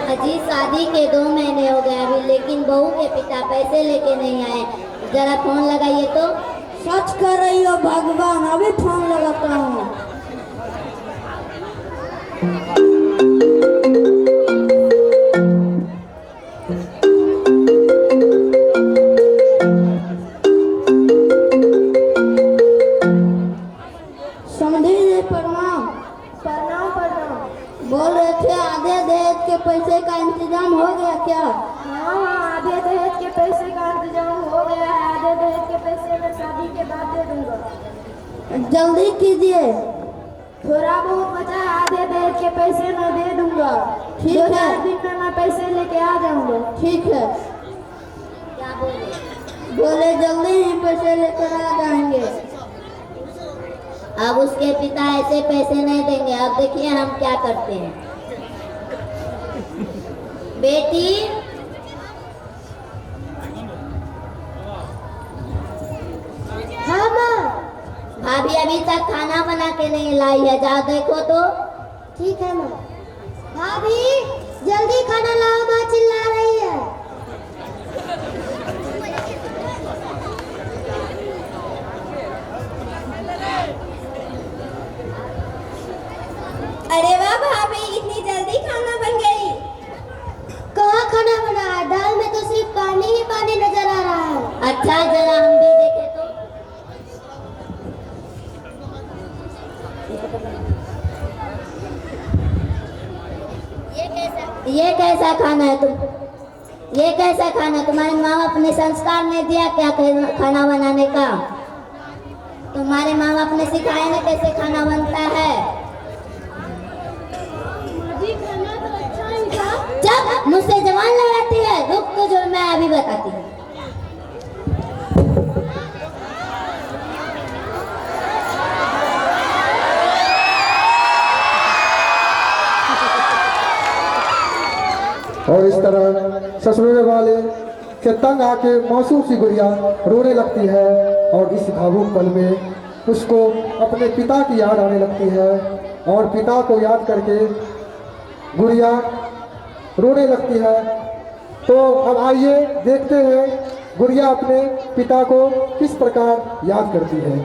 अजी शादी के 2 महीने हो गए अभी, लेकिन बहू के पिता पैसे लेके नहीं आए। जरा फोन लगाइए तो। सच कर रही हो भगवान, अभी फोन लगाता हूँ। समझी जी, प्रणाम। प्रणाम प्रणाम। बोल रहे थे आधे दहेज के पैसे का इंतजाम हो गया क्या? हाँ आधे दहेज के पैसे का इंतजाम हो गया है। आधे दहेज के पैसे मैं शादी के बाद दे दूंगा। जल्दी कीजिए। थोड़ा बहुत बचा है, आधे दहेज के पैसे मैं दे दूंगा। ठीक है। 2-4 दिन में मैं पैसे लेके आ जाऊंगा। ठीक है। क्या बोले? बोले जल्दी ही पैसे लेकर आ जाएंगे। अब उसके पिता ऐसे पैसे नहीं देंगे। अब देखिए हम क्या करते हैं। बेटी, हाँ माँ। भाभी अभी तक खाना बना के नहीं लाई है, जाओ देखो तो। ठीक है माँ। भाभी जल्दी खाना लाओ, माँ चिल्ला रही है। अरे वाह भाभी, इतनी जल्दी खाना बन गई। कहाँ खाना बना है? दाल में तो सिर्फ पानी ही पानी नजर आ रहा है। अच्छा जरा हम भी देखें तो। ये कैसा खाना है ये कैसा खाना? तुम्हारे माँ बाप ने संस्कार नहीं दिया क्या खाना बनाने का? तुम्हारे माँ बाप ने सिखाया ना कैसे खाना बनता है? खाना तो अच्छा ही था। जब मुझसे जवान लगाती है, रुक तो जो मैं अभी बताती हूँ। और इस तरह ससुराल वाले से तंग आके मासूम सी गुड़िया रोने लगती है और इस भावुक पल में उसको अपने पिता की याद आने लगती है और पिता को याद करके गुड़िया रोने लगती है। तो अब आइए देखते हैं गुड़िया अपने पिता को किस प्रकार याद करती है।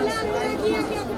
लाल किया